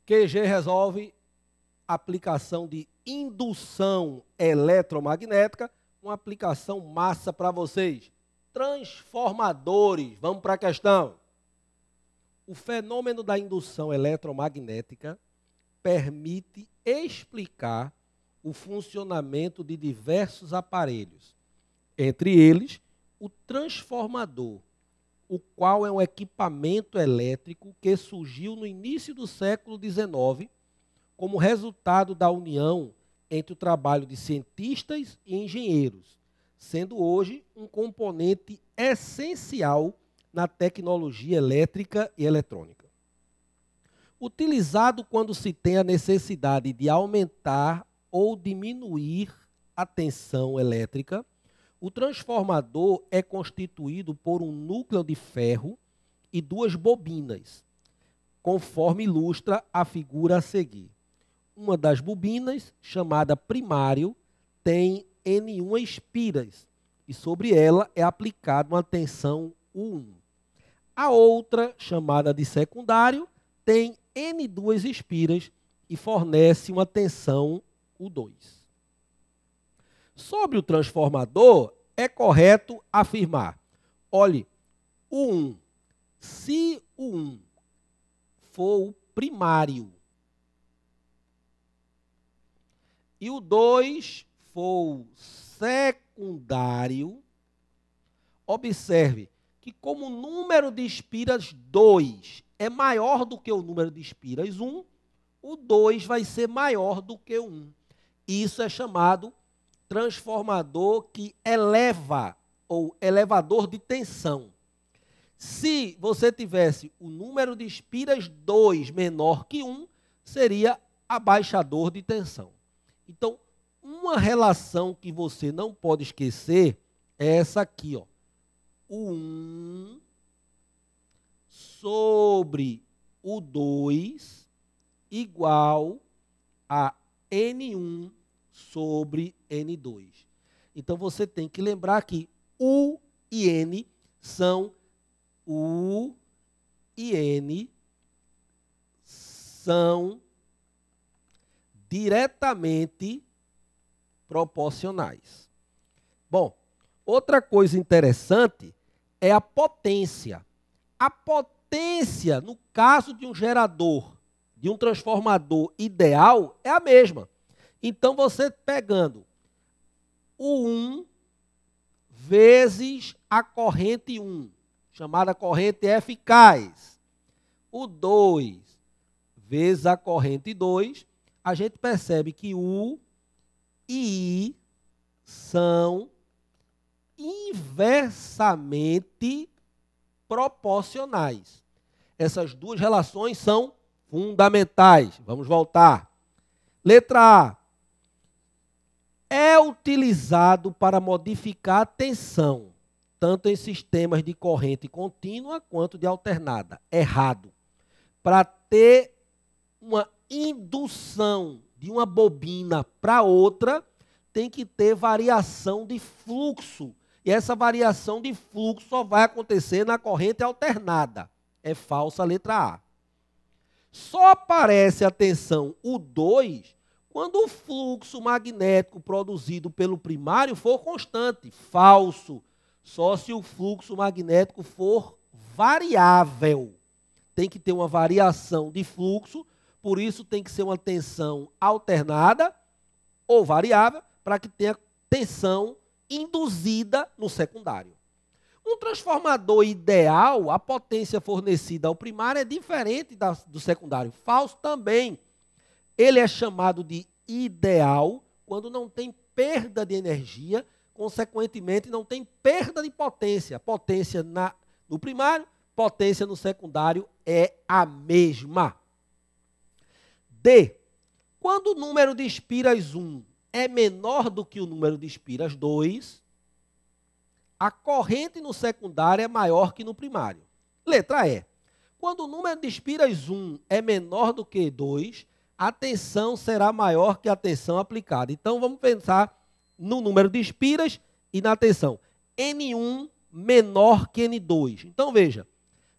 QG resolve aplicação de indução eletromagnética, uma aplicação massa para vocês. Transformadores, vamos para a questão. O fenômeno da indução eletromagnética permite explicar o funcionamento de diversos aparelhos, entre eles o transformador, o qual é um equipamento elétrico que surgiu no início do século XIX como resultado da união entre o trabalho de cientistas e engenheiros, sendo hoje um componente essencial na tecnologia elétrica e eletrônica. Utilizado quando se tem a necessidade de aumentar ou diminuir a tensão elétrica, o transformador é constituído por um núcleo de ferro e duas bobinas, conforme ilustra a figura a seguir. Uma das bobinas, chamada primário, tem N1 espiras e sobre ela é aplicada uma tensão U1. A outra, chamada de secundário, tem N2 espiras e fornece uma tensão U2. Sobre o transformador, é correto afirmar, olhe, o 1, se o 1 for o primário e o 2 for o secundário, observe que como o número de espiras 2 é maior do que o número de espiras 1, o 2 vai ser maior do que o 1. Isso é chamado transformador que eleva, ou elevador de tensão. Se você tivesse o número de espiras 2 menor que 1, seria abaixador de tensão. Então, uma relação que você não pode esquecer é essa aqui, ó. O 1 sobre o 2 igual a N1 sobre N2. Então, você tem que lembrar que U e N são diretamente proporcionais. Bom, outra coisa interessante é a potência. A potência, no caso de um gerador, de um transformador ideal, é a mesma. Então, você pegando o 1 vezes a corrente 1, chamada corrente eficaz, o 2 vezes a corrente 2, a gente percebe que U e I são inversamente proporcionais. Essas duas relações são fundamentais. Vamos voltar. Letra A. É utilizado para modificar a tensão, tanto em sistemas de corrente contínua quanto de alternada. Errado. Para ter uma indução de uma bobina para outra, tem que ter variação de fluxo. E essa variação de fluxo só vai acontecer na corrente alternada. É falsa a letra A. Só aparece a tensão U2 quando o fluxo magnético produzido pelo primário for constante. Falso. Só se o fluxo magnético for variável. Tem que ter uma variação de fluxo, por isso tem que ser uma tensão alternada ou variável, para que tenha tensão induzida no secundário. Um transformador ideal, a potência fornecida ao primário é diferente do secundário. Falso também. Ele é chamado de ideal quando não tem perda de energia, consequentemente não tem perda de potência. Potência no primário, potência no secundário é a mesma. D. Quando o número de espiras 1 é menor do que o número de espiras 2, a corrente no secundário é maior que no primário. Letra E. Quando o número de espiras 1 é menor do que 2, a tensão será maior que a tensão aplicada. Então, vamos pensar no número de espiras e na tensão. N1 menor que N2. Então, veja,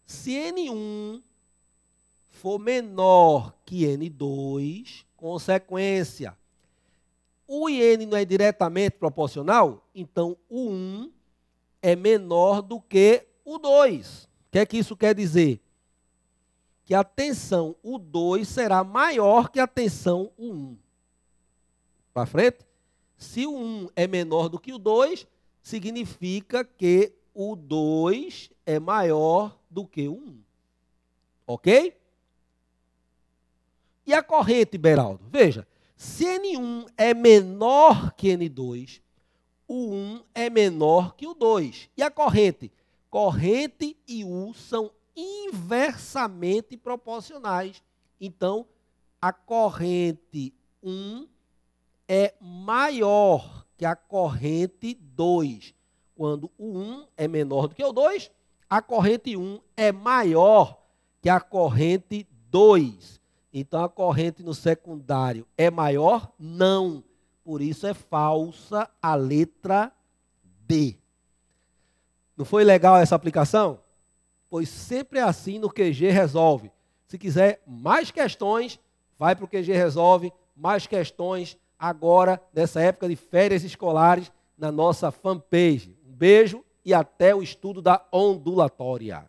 se N1 for menor que N2, consequência, o IN não é diretamente proporcional, então o 1 é menor do que o 2. O que é que isso quer dizer? Que a tensão U2 será maior que a tensão U1. Para frente? Se o 1 é menor do que o 2, significa que o 2 é maior do que o 1. Ok? E a corrente, Beraldo? Veja, se N1 é menor que N2, o 1 é menor que o 2. E a corrente? Corrente e U são inversamente proporcionais. Então, a corrente 1 é maior que a corrente 2. Quando o 1 é menor do que o 2, a corrente 1 é maior que a corrente 2. Então, a corrente no secundário é maior? Não. Por isso é falsa a letra D. Não foi legal essa aplicação? Pois sempre é assim no QG Resolve. Se quiser mais questões, vai para o QG Resolve. Mais questões agora, nessa época de férias escolares, na nossa fanpage. Um beijo e até o estudo da ondulatória.